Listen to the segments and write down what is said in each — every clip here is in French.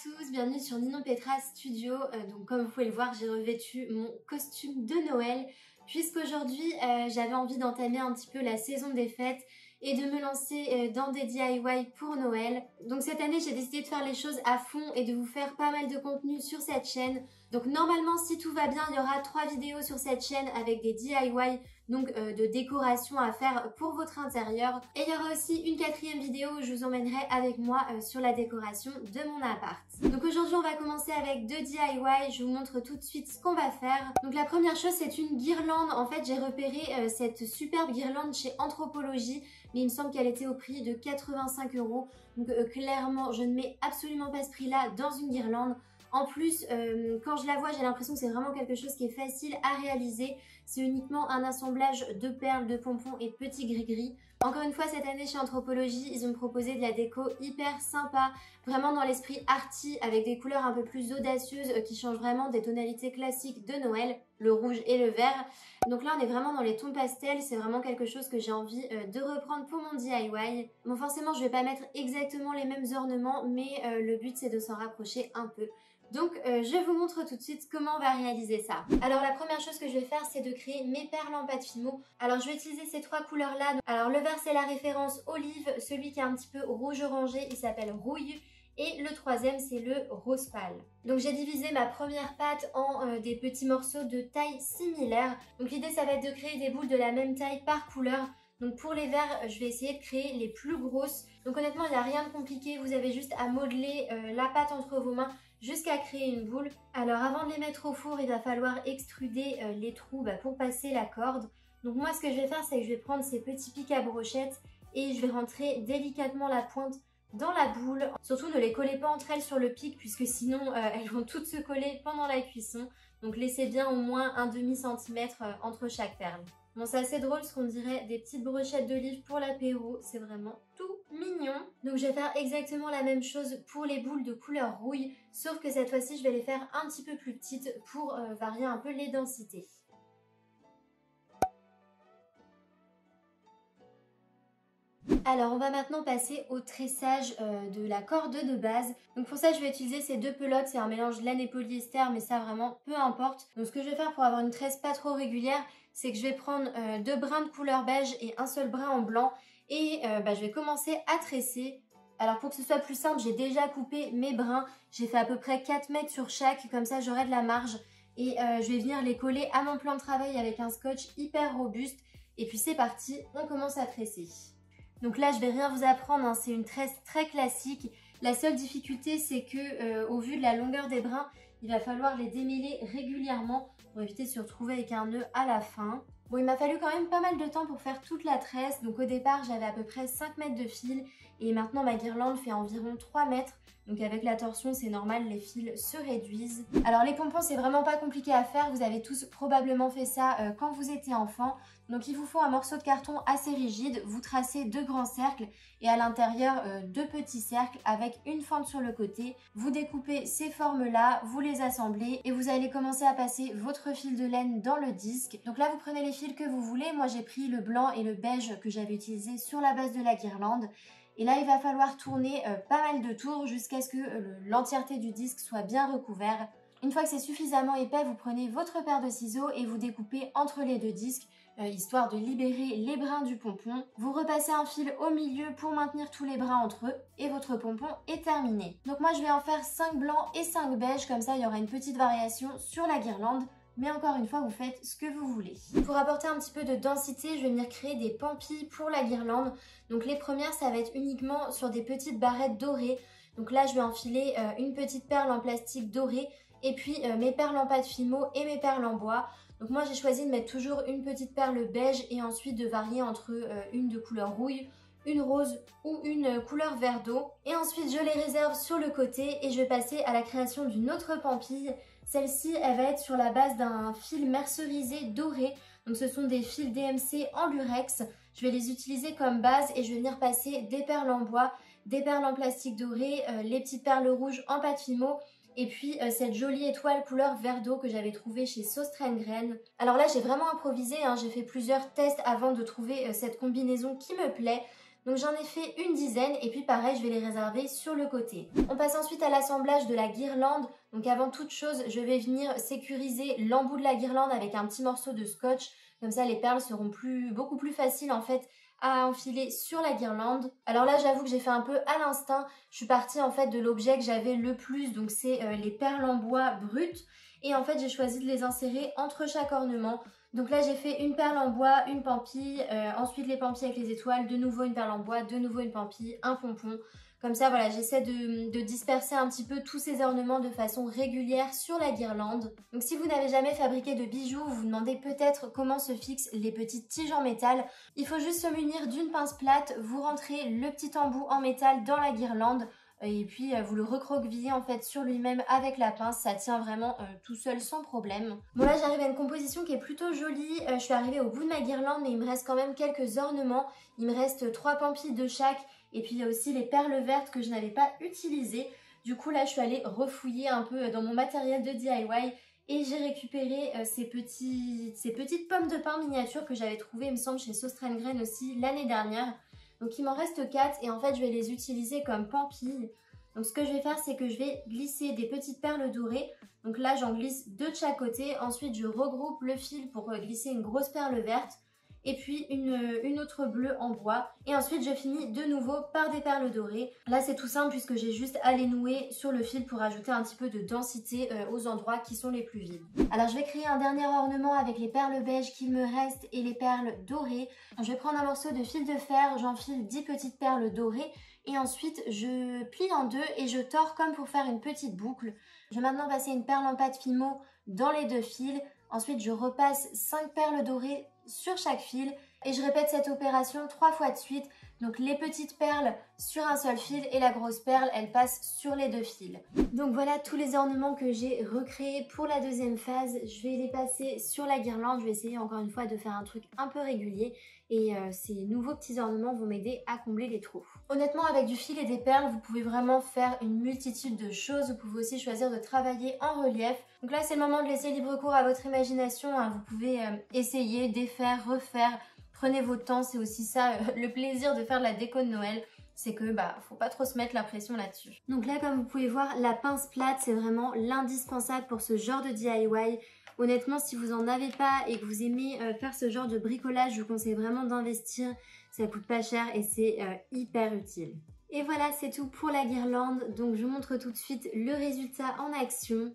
tous, bienvenue sur Ninon Petra Studio. Donc comme vous pouvez le voir, j'ai revêtu mon costume de Noël puisqu'aujourd'hui j'avais envie d'entamer un petit peu la saison des fêtes et de me lancer dans des DIY pour Noël. Donc cette année j'ai décidé de faire les choses à fond et de vous faire pas mal de contenu sur cette chaîne. Donc normalement si tout va bien il y aura 3 vidéos sur cette chaîne avec des DIY donc de décoration à faire pour votre intérieur. Et il y aura aussi une 4e vidéo où je vous emmènerai avec moi sur la décoration de mon appart. Donc aujourd'hui on va commencer avec 2 DIY, je vous montre tout de suite ce qu'on va faire. Donc la première chose c'est une guirlande. En fait j'ai repéré cette superbe guirlande chez Anthropologie, mais il me semble qu'elle était au prix de 85 €. Donc clairement je ne mets absolument pas ce prix là dans une guirlande. En plus, quand je la vois, j'ai l'impression que c'est vraiment quelque chose qui est facile à réaliser. C'est uniquement un assemblage de perles, de pompons et de petits gris-gris. Encore une fois, cette année chez Anthropologie, ils ont proposé de la déco hyper sympa, vraiment dans l'esprit arty, avec des couleurs un peu plus audacieuses qui changent vraiment des tonalités classiques de Noël, le rouge et le vert. Donc là, on est vraiment dans les tons pastels, c'est vraiment quelque chose que j'ai envie de reprendre pour mon DIY. Bon, forcément, je vais pas mettre exactement les mêmes ornements, mais le but, c'est de s'en rapprocher un peu. Donc je vous montre tout de suite comment on va réaliser ça. Alors la première chose que je vais faire c'est de créer mes perles en pâte Fimo. Alors je vais utiliser ces 3 couleurs là. Alors le vert c'est la référence olive, celui qui est un petit peu rouge orangé il s'appelle rouille. Et le 3e c'est le rose pâle. Donc j'ai divisé ma première pâte en des petits morceaux de taille similaire. Donc l'idée ça va être de créer des boules de la même taille par couleur. Donc pour les verts, je vais essayer de créer les plus grosses. Donc honnêtement, il n'y a rien de compliqué. Vous avez juste à modeler la pâte entre vos mains jusqu'à créer une boule. Alors avant de les mettre au four, il va falloir extruder les trous pour passer la corde. Donc moi, ce que je vais faire, c'est que je vais prendre ces petits pics à brochettes et je vais rentrer délicatement la pointe dans la boule. Surtout ne les collez pas entre elles sur le pic puisque sinon elles vont toutes se coller pendant la cuisson. Donc laissez bien au moins un demi-centimètre entre chaque perle. Bon, c'est assez drôle ce qu'on dirait des petites brochettes d'olive pour l'apéro, c'est vraiment tout mignon. Donc je vais faire exactement la même chose pour les boules de couleur rouille, sauf que cette fois-ci je vais les faire un petit peu plus petites pour varier un peu les densités. Alors on va maintenant passer au tressage de la corde de base. Donc pour ça je vais utiliser ces 2 pelotes, c'est un mélange laine et polyester mais ça vraiment peu importe. Donc ce que je vais faire pour avoir une tresse pas trop régulière, c'est que je vais prendre 2 brins de couleur beige et un seul brin en blanc et je vais commencer à tresser. Alors pour que ce soit plus simple, j'ai déjà coupé mes brins, j'ai fait à peu près 4 mètres sur chaque, comme ça j'aurai de la marge et je vais venir les coller à mon plan de travail avec un scotch hyper robuste et puis c'est parti, on commence à tresser. Donc là, je vais rien vous apprendre, hein, c'est une tresse très classique. La seule difficulté, c'est que au vu de la longueur des brins, il va falloir les démêler régulièrement pour éviter de se retrouver avec un nœud à la fin. Bon, il m'a fallu quand même pas mal de temps pour faire toute la tresse. Donc au départ, j'avais à peu près 5 mètres de fil et maintenant ma guirlande fait environ 3 mètres. Donc avec la torsion, c'est normal, les fils se réduisent. Alors les pompons, c'est vraiment pas compliqué à faire. Vous avez tous probablement fait ça quand vous étiez enfant. Donc il vous faut un morceau de carton assez rigide. Vous tracez 2 grands cercles et à l'intérieur 2 petits cercles avec une fente sur le côté. Vous découpez ces formes-là, vous les assemblez et vous allez commencer à passer votre fil de laine dans le disque. Donc là, vous prenez les fils que vous voulez. Moi, j'ai pris le blanc et le beige que j'avais utilisé sur la base de la guirlande. Et là, il va falloir tourner pas mal de tours jusqu'à ce que l'entièreté du disque soit bien recouvert. Une fois que c'est suffisamment épais, vous prenez votre paire de ciseaux et vous découpez entre les 2 disques, histoire de libérer les brins du pompon. Vous repassez un fil au milieu pour maintenir tous les brins entre eux et votre pompon est terminé. Donc moi, je vais en faire 5 blancs et 5 beiges, comme ça il y aura une petite variation sur la guirlande. Mais encore une fois, vous faites ce que vous voulez. Pour apporter un petit peu de densité, je vais venir créer des pampilles pour la guirlande. Donc les premières, ça va être uniquement sur des petites barrettes dorées. Donc là, je vais enfiler une petite perle en plastique doré et puis mes perles en pâte Fimo et mes perles en bois. Donc moi, j'ai choisi de mettre toujours une petite perle beige et ensuite de varier entre une de couleur rouille, une rose ou une couleur vert d'eau. Et ensuite, je les réserve sur le côté et je vais passer à la création d'une autre pampille. Celle-ci, elle va être sur la base d'un fil mercerisé doré. Donc ce sont des fils DMC en lurex. Je vais les utiliser comme base et je vais venir passer des perles en bois, des perles en plastique doré, les petites perles rouges en pâte Fimo et puis cette jolie étoile couleur vert d'eau que j'avais trouvée chez Sauce Train-Graine. Alors là, j'ai vraiment improvisé, hein, j'ai fait plusieurs tests avant de trouver cette combinaison qui me plaît. Donc j'en ai fait une dizaine et puis pareil, je vais les réserver sur le côté. On passe ensuite à l'assemblage de la guirlande. Donc avant toute chose, je vais venir sécuriser l'embout de la guirlande avec un petit morceau de scotch. Comme ça, les perles seront beaucoup plus faciles en fait à enfiler sur la guirlande. Alors là, j'avoue que j'ai fait un peu à l'instinct. Je suis partie en fait de l'objet que j'avais le plus, donc c'est les perles en bois brutes. Et en fait, j'ai choisi de les insérer entre chaque ornement. Donc là, j'ai fait une perle en bois, une pampille, ensuite les pampilles avec les étoiles, de nouveau une perle en bois, de nouveau une pampille, un pompon. Comme ça, voilà, j'essaie de disperser un petit peu tous ces ornements de façon régulière sur la guirlande. Donc si vous n'avez jamais fabriqué de bijoux, vous vous demandez peut-être comment se fixent les petites tiges en métal. Il faut juste se munir d'une pince plate, vous rentrez le petit embout en métal dans la guirlande et puis vous le recroquevillez en fait sur lui-même avec la pince, ça tient vraiment tout seul sans problème. Bon là j'arrive à une composition qui est plutôt jolie, je suis arrivée au bout de ma guirlande mais il me reste quand même quelques ornements, il me reste 3 pampilles de chaque. Et puis il y a aussi les perles vertes que je n'avais pas utilisées. Du coup là je suis allée refouiller un peu dans mon matériel de DIY et j'ai récupéré ces petites pommes de pin miniatures que j'avais trouvées il me semble chez Sostrengren aussi l'année dernière. Donc il m'en reste 4 et en fait je vais les utiliser comme pampilles. Donc ce que je vais faire c'est que je vais glisser des petites perles dorées. Donc là j'en glisse 2 de chaque côté. Ensuite je regroupe le fil pour glisser une grosse perle verte. Et puis une autre bleue en bois. Et ensuite je finis de nouveau par des perles dorées. Là c'est tout simple puisque j'ai juste à les nouer sur le fil pour ajouter un petit peu de densité aux endroits qui sont les plus vides. Alors je vais créer un dernier ornement avec les perles beiges qu'il me reste et les perles dorées. Je vais prendre un morceau de fil de fer, j'enfile 10 petites perles dorées. Et ensuite je plie en deux et je tords comme pour faire une petite boucle. Je vais maintenant passer une perle en pâte Fimo dans les 2 fils. Ensuite je repasse 5 perles dorées sur chaque fil et je répète cette opération 3 fois de suite. Donc les petites perles sur un seul fil et la grosse perle elle passe sur les 2 fils. Donc voilà tous les ornements que j'ai recréés pour la deuxième phase. Je vais les passer sur la guirlande. Je vais essayer encore une fois de faire un truc un peu régulier et ces nouveaux petits ornements vont m'aider à combler les trous. Honnêtement avec du fil et des perles vous pouvez vraiment faire une multitude de choses. Vous pouvez aussi choisir de travailler en relief. Donc là c'est le moment de laisser libre cours à votre imagination, hein. Vous pouvez essayer, défaire, refaire. Prenez votre temps, c'est aussi ça le plaisir de faire de la déco de Noël. C'est que faut pas trop se mettre la pression là-dessus. Donc là comme vous pouvez voir la pince plate c'est vraiment l'indispensable pour ce genre de DIY. Honnêtement si vous en avez pas et que vous aimez faire ce genre de bricolage, je vous conseille vraiment d'investir. Ça coûte pas cher et c'est hyper utile. Et voilà c'est tout pour la guirlande. Donc je vous montre tout de suite le résultat en action.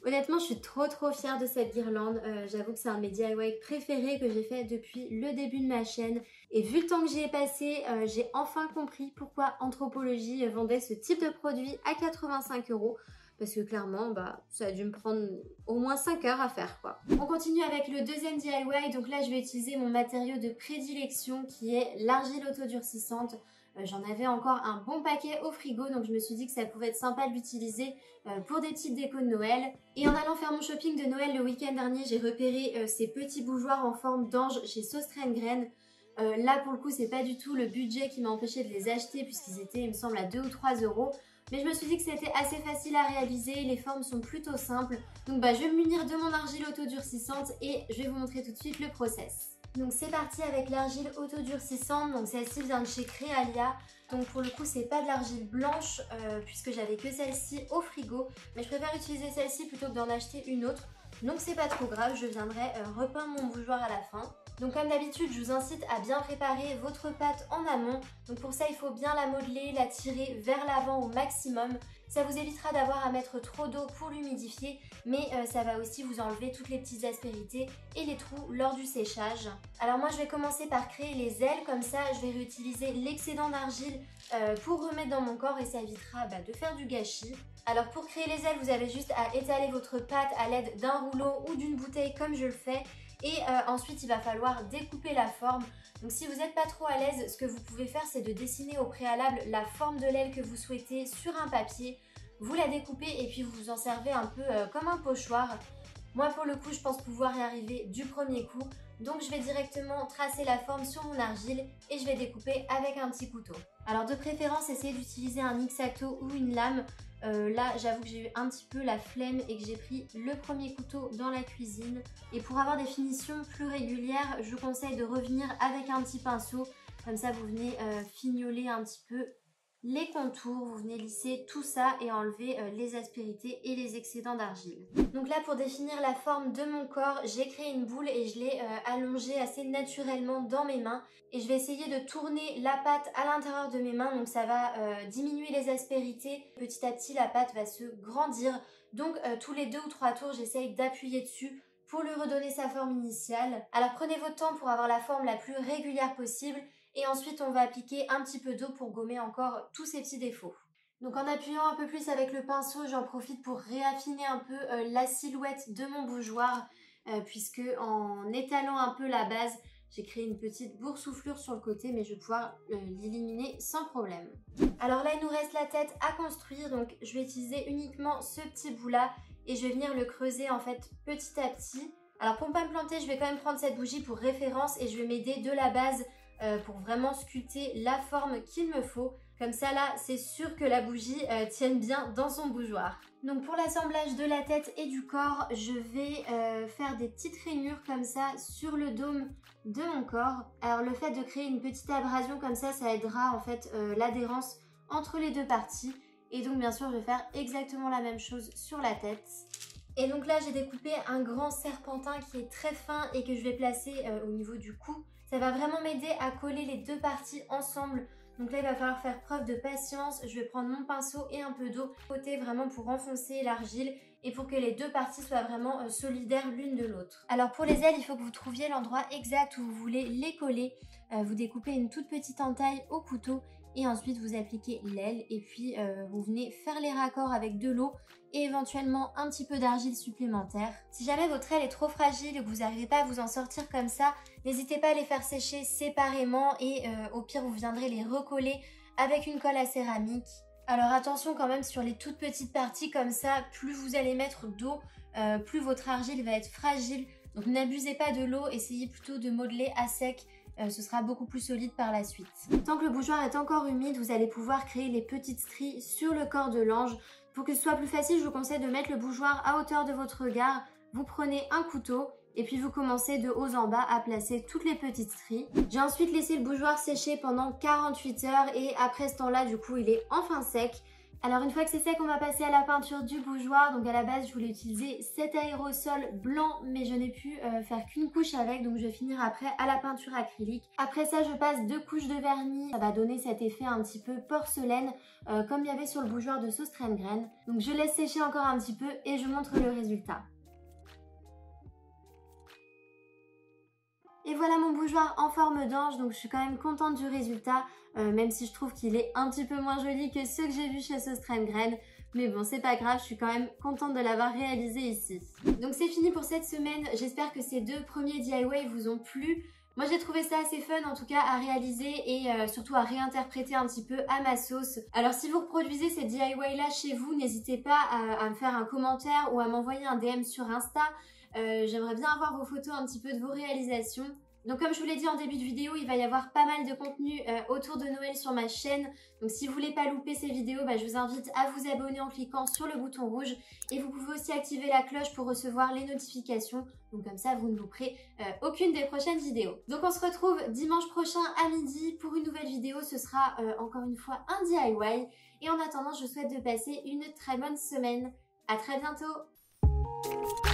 Honnêtement, je suis trop fière de cette guirlande. J'avoue que c'est un de mes DIY préférés que j'ai fait depuis le début de ma chaîne. Et vu le temps que j'y ai passé, j'ai enfin compris pourquoi Anthropologie vendait ce type de produit à 85 €. Parce que clairement, ça a dû me prendre au moins 5 heures à faire quoi. On continue avec le deuxième DIY. Donc là, je vais utiliser mon matériau de prédilection qui est l'argile autodurcissante. J'en avais encore un bon paquet au frigo, donc je me suis dit que ça pouvait être sympa de l'utiliser pour des petites décos de Noël. Et en allant faire mon shopping de Noël le week-end dernier, j'ai repéré ces petits bougeoirs en forme d'ange chez Sostrengren. Là pour le coup c'est pas du tout le budget qui m'a empêché de les acheter puisqu'ils étaient il me semble à 2 ou 3 €. Mais je me suis dit que c'était assez facile à réaliser, les formes sont plutôt simples. Donc je vais me munir de mon argile autodurcissante et je vais vous montrer tout de suite le process. Donc c'est parti avec l'argile autodurcissante, donc celle-ci vient de chez Créalia. Donc pour le coup c'est pas de l'argile blanche puisque j'avais que celle-ci au frigo. Mais je préfère utiliser celle-ci plutôt que d'en acheter une autre. Donc c'est pas trop grave, je viendrai repeindre mon bougeoir à la fin. Donc comme d'habitude je vous incite à bien préparer votre pâte en amont. Donc pour ça il faut bien la modeler, la tirer vers l'avant au maximum. Ça vous évitera d'avoir à mettre trop d'eau pour l'humidifier, mais ça va aussi vous enlever toutes les petites aspérités et les trous lors du séchage. Alors moi je vais commencer par créer les ailes, comme ça je vais réutiliser l'excédent d'argile pour remettre dans mon corps et ça évitera de faire du gâchis. Alors pour créer les ailes, vous avez juste à étaler votre pâte à l'aide d'un rouleau ou d'une bouteille comme je le fais. Et ensuite il va falloir découper la forme. Donc si vous n'êtes pas trop à l'aise, ce que vous pouvez faire c'est de dessiner au préalable la forme de l'aile que vous souhaitez sur un papier. Vous la découpez et puis vous vous en servez un peu comme un pochoir. Moi pour le coup je pense pouvoir y arriver du premier coup. Donc je vais directement tracer la forme sur mon argile et je vais découper avec un petit couteau. Alors de préférence essayez d'utiliser un X-Acto ou une lame. Là j'avoue que j'ai eu un petit peu la flemme et que j'ai pris le premier couteau dans la cuisine. Et pour avoir des finitions plus régulières, je vous conseille de revenir avec un petit pinceau. Comme ça vous venez fignoler un petit peu les contours, vous venez lisser tout ça et enlever les aspérités et les excédents d'argile. Donc là pour définir la forme de mon corps, j'ai créé une boule et je l'ai allongée assez naturellement dans mes mains. Et je vais essayer de tourner la pâte à l'intérieur de mes mains, donc ça va diminuer les aspérités. Petit à petit la pâte va se grandir, donc tous les 2 ou 3 tours j'essaye d'appuyer dessus pour lui redonner sa forme initiale. Alors prenez votre temps pour avoir la forme la plus régulière possible. Et ensuite on va appliquer un petit peu d'eau pour gommer encore tous ces petits défauts. Donc en appuyant un peu plus avec le pinceau, j'en profite pour réaffiner un peu la silhouette de mon bougeoir, puisque en étalant un peu la base, j'ai créé une petite boursouflure sur le côté, mais je vais pouvoir l'éliminer sans problème. Alors là il nous reste la tête à construire, donc je vais utiliser uniquement ce petit bout là et je vais venir le creuser en fait petit à petit. Alors pour ne pas me planter, je vais quand même prendre cette bougie pour référence et je vais m'aider de la base pour vraiment sculpter la forme qu'il me faut. Comme ça là, c'est sûr que la bougie tienne bien dans son bougeoir. Donc pour l'assemblage de la tête et du corps, je vais faire des petites rainures comme ça sur le dôme de mon corps. Alors le fait de créer une petite abrasion comme ça aidera en fait l'adhérence entre les deux parties. Et donc bien sûr, je vais faire exactement la même chose sur la tête. Et donc là, j'ai découpé un grand serpentin qui est très fin et que je vais placer au niveau du cou. Ça va vraiment m'aider à coller les deux parties ensemble. Donc là, il va falloir faire preuve de patience. Je vais prendre mon pinceau et un peu d'eau côté vraiment pour renfoncer l'argile et pour que les deux parties soient vraiment solidaires l'une de l'autre. Alors pour les ailes, il faut que vous trouviez l'endroit exact où vous voulez les coller. Vous découpez une toute petite entaille au couteau et ensuite vous appliquez l'aile et puis vous venez faire les raccords avec de l'eau et éventuellement un petit peu d'argile supplémentaire. Si jamais votre aile est trop fragile et que vous n'arrivez pas à vous en sortir comme ça, n'hésitez pas à les faire sécher séparément et au pire vous viendrez les recoller avec une colle à céramique. Alors attention quand même sur les toutes petites parties comme ça, plus vous allez mettre d'eau, plus votre argile va être fragile. Donc n'abusez pas de l'eau, essayez plutôt de modeler à sec. Ce sera beaucoup plus solide par la suite. Tant que le bougeoir est encore humide, vous allez pouvoir créer les petites stries sur le corps de l'ange. Pour que ce soit plus facile, je vous conseille de mettre le bougeoir à hauteur de votre regard. Vous prenez un couteau et puis vous commencez de haut en bas à placer toutes les petites stries. J'ai ensuite laissé le bougeoir sécher pendant 48 heures et après ce temps-là, du coup, il est enfin sec. Alors une fois que c'est sec, on va passer à la peinture du bougeoir. Donc à la base, je voulais utiliser cet aérosol blanc, mais je n'ai pu faire qu'une couche avec. Donc je vais finir après à la peinture acrylique. Après ça, je passe 2 couches de vernis. Ça va donner cet effet un petit peu porcelaine, comme il y avait sur le bougeoir de Sauce Train-Graine. Donc je laisse sécher encore un petit peu et je montre le résultat. Et voilà mon bougeoir en forme d'ange, donc je suis quand même contente du résultat, même si je trouve qu'il est un petit peu moins joli que ceux que j'ai vus chez Sauce Train-Graine. Mais bon, c'est pas grave, je suis quand même contente de l'avoir réalisé ici. Donc c'est fini pour cette semaine, j'espère que ces 2 premiers DIY vous ont plu. Moi j'ai trouvé ça assez fun en tout cas à réaliser et surtout à réinterpréter un petit peu à ma sauce. Alors si vous reproduisez ces DIY là chez vous, n'hésitez pas à me faire un commentaire ou à m'envoyer un DM sur Insta. J'aimerais bien avoir vos photos un petit peu de vos réalisations. Donc comme je vous l'ai dit en début de vidéo, il va y avoir pas mal de contenu autour de Noël sur ma chaîne. Donc si vous voulez pas louper ces vidéos, je vous invite à vous abonner en cliquant sur le bouton rouge. Et vous pouvez aussi activer la cloche pour recevoir les notifications. Donc comme ça, vous ne louperez aucune des prochaines vidéos. Donc on se retrouve dimanche prochain à midi pour une nouvelle vidéo. Ce sera encore une fois un DIY. Et en attendant, je vous souhaite de passer une très bonne semaine. À très bientôt!